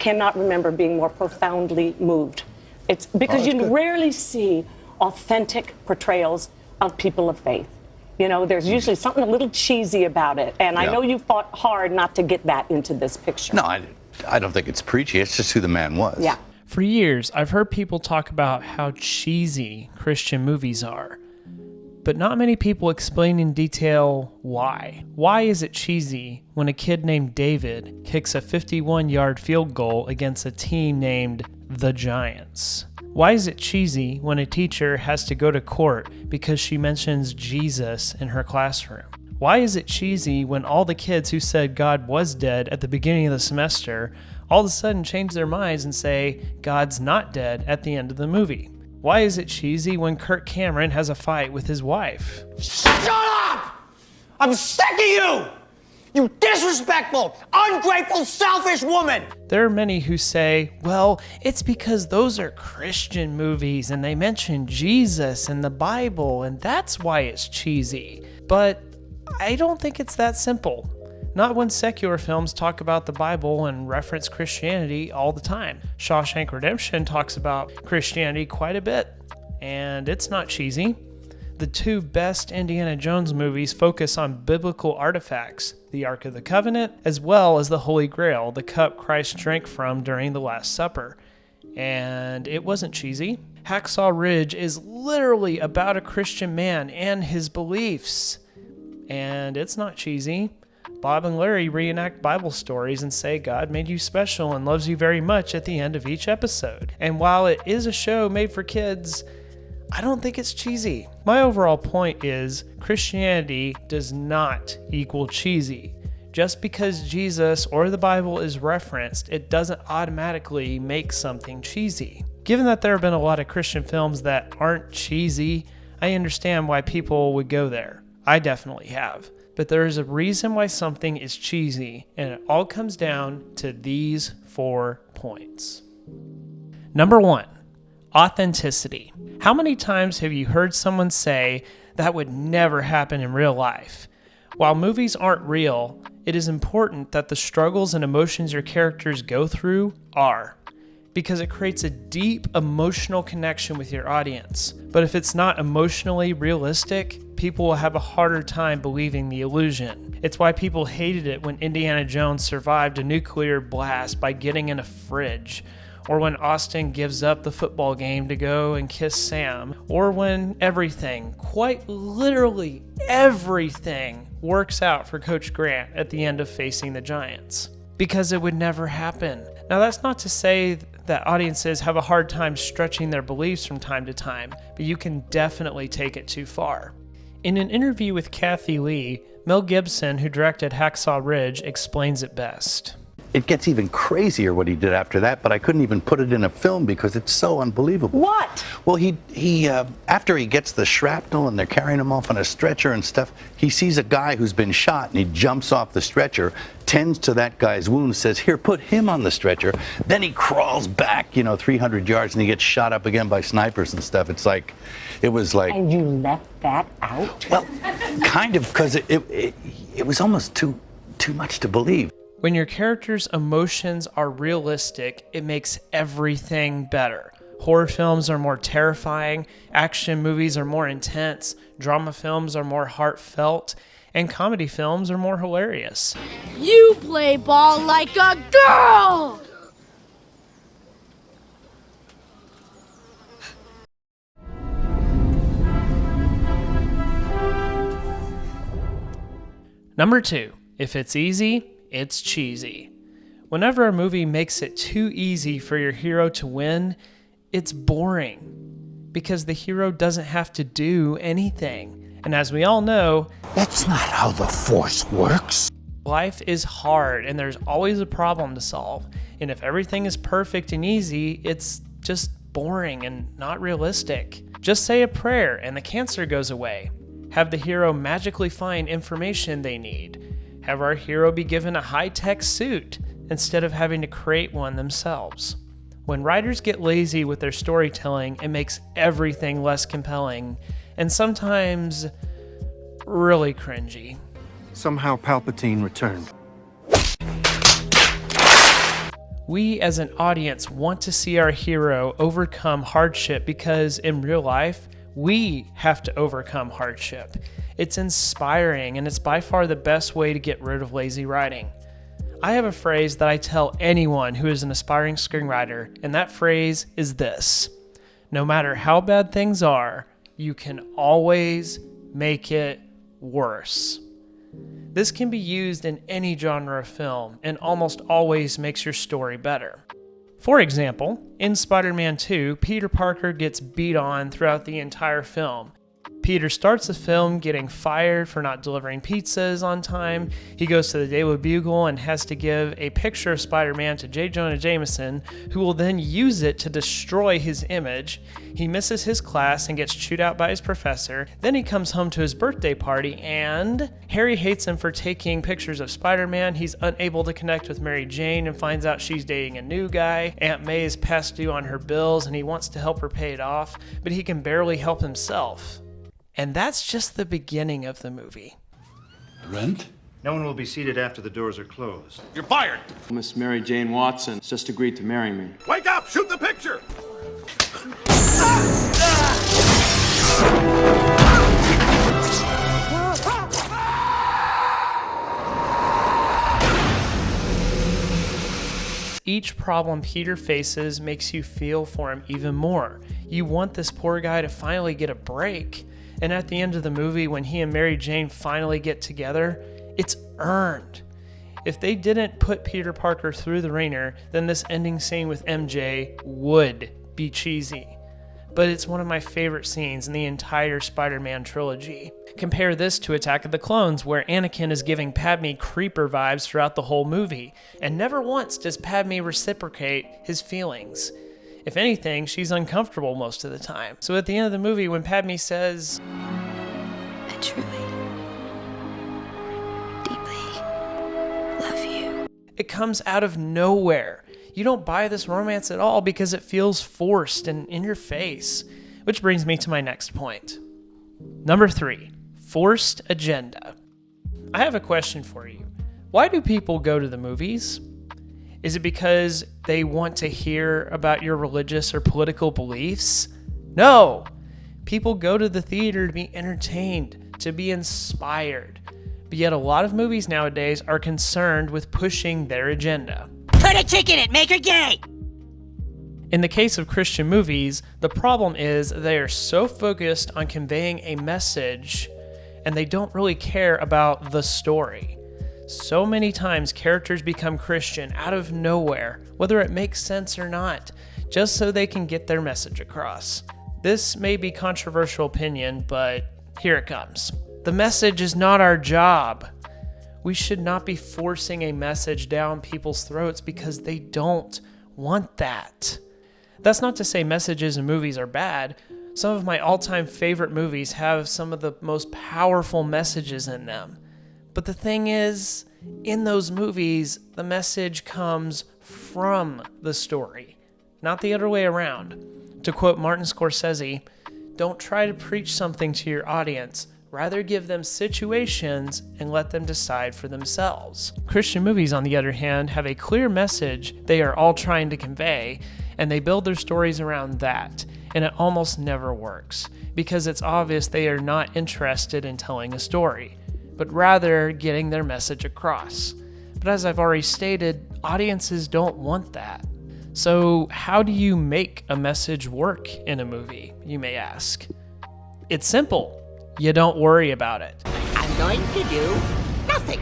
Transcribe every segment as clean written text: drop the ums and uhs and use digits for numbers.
cannot remember being more profoundly moved. It's because you rarely see authentic portrayals of people of faith. You know, there's usually something a little cheesy about it. And I know you fought hard not to get that into this picture. No, I don't think it's preachy. It's just who the man was. Yeah. For years, I've heard people talk about how cheesy Christian movies are, but not many people explain in detail why. Why is it cheesy when a kid named David kicks a 51-yard field goal against a team named the Giants? Why is it cheesy when a teacher has to go to court because she mentions Jesus in her classroom? Why is it cheesy when all the kids who said God was dead at the beginning of the semester all of a sudden change their minds and say God's not dead at the end of the movie? Why is it cheesy when Kirk Cameron has a fight with his wife? Shut up! I'm sick of you! You disrespectful, ungrateful, selfish woman! There are many who say, well, it's because those are Christian movies and they mention Jesus and the Bible and that's why it's cheesy. But I don't think it's that simple. Not when secular films talk about the Bible and reference Christianity all the time. Shawshank Redemption talks about Christianity quite a bit, and it's not cheesy. The two best Indiana Jones movies focus on biblical artifacts, the Ark of the Covenant, as well as the Holy Grail, the cup Christ drank from during the Last Supper. And it wasn't cheesy. Hacksaw Ridge is literally about a Christian man and his beliefs. And it's not cheesy. Bob and Larry reenact Bible stories and say God made you special and loves you very much at the end of each episode. And while it is a show made for kids, I don't think it's cheesy. My overall point is Christianity does not equal cheesy. Just because Jesus or the Bible is referenced, it doesn't automatically make something cheesy. Given that there have been a lot of Christian films that aren't cheesy, I understand why people would go there. I definitely have. But there is a reason why something is cheesy, and it all comes down to these 4 points. Number 1, authenticity. How many times have you heard someone say that would never happen in real life? While movies aren't real, it is important that the struggles and emotions your characters go through are, because it creates a deep emotional connection with your audience. But if it's not emotionally realistic, people will have a harder time believing the illusion. It's why people hated it when Indiana Jones survived a nuclear blast by getting in a fridge, or when Austin gives up the football game to go and kiss Sam, or when everything, quite literally everything, works out for Coach Grant at the end of facing the Giants. Because it would never happen. Now that's not to say that audiences have a hard time stretching their beliefs from time to time, but you can definitely take it too far. In an interview with Kathy Lee, Mel Gibson, who directed Hacksaw Ridge, explains it best. It gets even crazier what he did after that, but I couldn't even put it in a film because it's so unbelievable. What? Well, he after he gets the shrapnel and they're carrying him off on a stretcher and stuff, he sees a guy who's been shot and he jumps off the stretcher, tends to that guy's wound, says, here, put him on the stretcher. Then he crawls back, 300 yards and he gets shot up again by snipers and stuff. It was like... And you left that out? Well, kind of, because it was almost too much to believe. When your character's emotions are realistic, it makes everything better. Horror films are more terrifying, action movies are more intense, drama films are more heartfelt, and comedy films are more hilarious. You play ball like a girl! Number 2, if it's easy, it's cheesy. Whenever a movie makes it too easy for your hero to win, it's boring because the hero doesn't have to do anything. And as we all know, That's not how the Force works. life is hard and there's always a problem to solve. And if everything is perfect and easy, it's just boring and not realistic. Just say a prayer and the cancer goes away. Have the hero magically find information they need. Have our hero be given a high-tech suit instead of having to create one themselves. When writers get lazy with their storytelling, it makes everything less compelling and sometimes really cringy. Somehow Palpatine returned. We as an audience want to see our hero overcome hardship because in real life, we have to overcome hardship. It's inspiring and it's by far the best way to get rid of lazy writing. I have a phrase that I tell anyone who is an aspiring screenwriter, and that phrase is this: no matter how bad things are, you can always make it worse. This can be used in any genre of film and almost always makes your story better. For example, in Spider-Man 2, Peter Parker gets beat on throughout the entire film. Peter starts the film getting fired for not delivering pizzas on time. He goes to the Daily Bugle and has to give a picture of Spider-Man to J. Jonah Jameson, who will then use it to destroy his image. He misses his class and gets chewed out by his professor. Then he comes home to his birthday party and Harry hates him for taking pictures of Spider-Man. He's unable to connect with Mary Jane and finds out she's dating a new guy. Aunt May is past due on her bills and he wants to help her pay it off, but he can barely help himself. And that's just the beginning of the movie. Rent? No one will be seated after the doors are closed. You're fired! Miss Mary Jane Watson has just agreed to marry me. Wake up! Shoot the picture! Each problem Peter faces makes you feel for him even more. You want this poor guy to finally get a break. And at the end of the movie, when he and Mary Jane finally get together, it's earned. If they didn't put Peter Parker through the ringer, then this ending scene with MJ would be cheesy. But it's one of my favorite scenes in the entire Spider-Man trilogy. Compare this to Attack of the Clones, where Anakin is giving Padme creeper vibes throughout the whole movie, and never once does Padme reciprocate his feelings. If anything, she's uncomfortable most of the time. So at the end of the movie, when Padme says, I truly, deeply love you, it comes out of nowhere. You don't buy this romance at all because it feels forced and in your face. Which brings me to my next point. Number 3, forced agenda. I have a question for you. Why do people go to the movies? Is it because they want to hear about your religious or political beliefs? No! People go to the theater to be entertained, to be inspired. But yet a lot of movies nowadays are concerned with pushing their agenda. Put a chick in it, make her gay! In the case of Christian movies, the problem is they are so focused on conveying a message and they don't really care about the story. So many times characters become Christian out of nowhere, whether it makes sense or not, just so they can get their message across. This may be controversial opinion, but here it comes. The message is not our job. We should not be forcing a message down people's throats because they don't want that. That's not to say messages in movies are bad. Some of my all-time favorite movies have some of the most powerful messages in them. But the thing is, in those movies, the message comes from the story, not the other way around. To quote Martin Scorsese, don't try to preach something to your audience. Rather give them situations and let them decide for themselves. Christian movies, on the other hand, have a clear message they are all trying to convey, and they build their stories around that, and it almost never works, because it's obvious they are not interested in telling a story, but rather getting their message across. But as I've already stated, audiences don't want that. So how do you make a message work in a movie, you may ask? It's simple. You don't worry about it. I'm going to do nothing.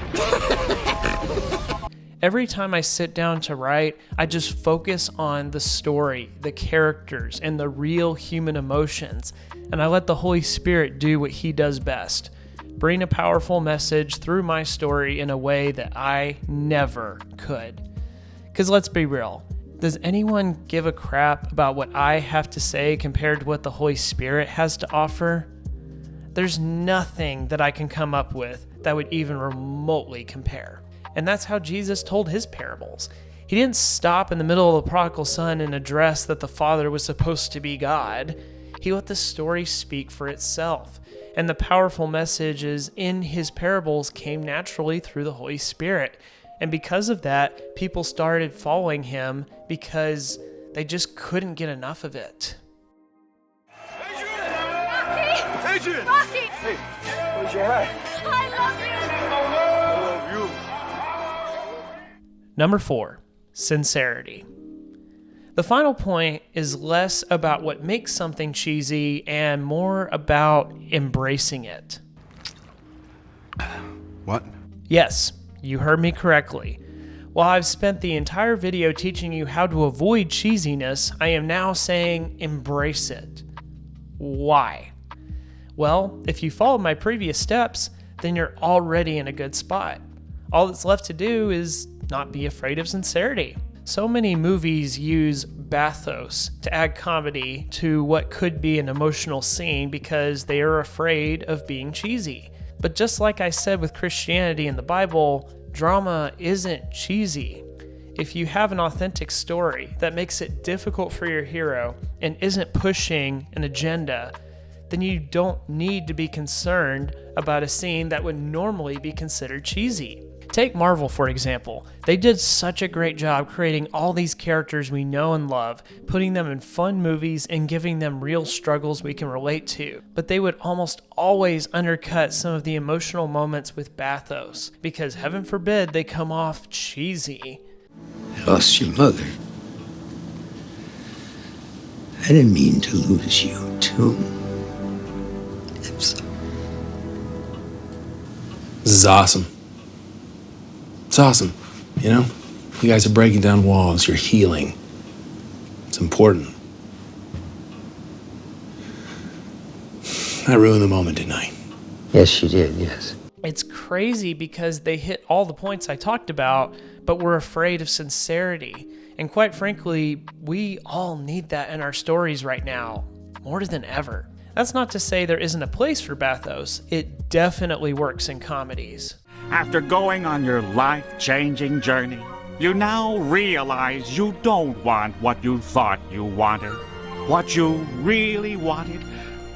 Every time I sit down to write, I just focus on the story, the characters, and the real human emotions, and I let the Holy Spirit do what He does best. Bring a powerful message through my story in a way that I never could. Because let's be real, does anyone give a crap about what I have to say compared to what the Holy Spirit has to offer? There's nothing that I can come up with that would even remotely compare. And that's how Jesus told His parables. He didn't stop in the middle of the prodigal son and address that the father was supposed to be God. He let the story speak for itself. And the powerful messages in His parables came naturally through the Holy Spirit. And because of that, people started following him because they just couldn't get enough of it. Adrian! Rocky! Hey, where's your hat? I love you! I love you. Number 4, sincerity. The final point is less about what makes something cheesy and more about embracing it. What? Yes, you heard me correctly. While I've spent the entire video teaching you how to avoid cheesiness, I am now saying embrace it. Why? Well, if you followed my previous steps, then you're already in a good spot. All that's left to do is not be afraid of sincerity. So many movies use bathos to add comedy to what could be an emotional scene because they are afraid of being cheesy. But just like I said with Christianity and the Bible, drama isn't cheesy. If you have an authentic story that makes it difficult for your hero and isn't pushing an agenda, then you don't need to be concerned about a scene that would normally be considered cheesy. Take Marvel, for example. They did such a great job creating all these characters we know and love, putting them in fun movies and giving them real struggles we can relate to. But they would almost always undercut some of the emotional moments with bathos, because heaven forbid they come off cheesy. I lost your mother. I didn't mean to lose you, too. I'm sorry. This is awesome. It's awesome, you know? You guys are breaking down walls, you're healing. It's important. I ruined the moment, didn't I? Yes, you did, yes. It's crazy because they hit all the points I talked about, but we're afraid of sincerity. And quite frankly, we all need that in our stories right now, more than ever. That's not to say there isn't a place for bathos. It definitely works in comedies. After going on your life-changing journey, you now realize you don't want what you thought you wanted. What you really wanted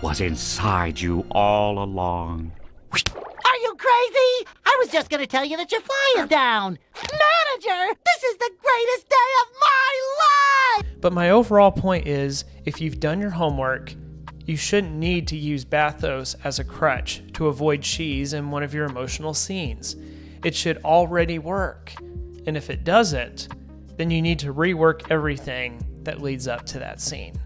was inside you all along. Are you crazy? I was just gonna tell you that your fly is down. Manager, this is the greatest day of my life! But my overall point is, if you've done your homework, you shouldn't need to use bathos as a crutch to avoid cheese in one of your emotional scenes. It should already work. And if it doesn't, then you need to rework everything that leads up to that scene.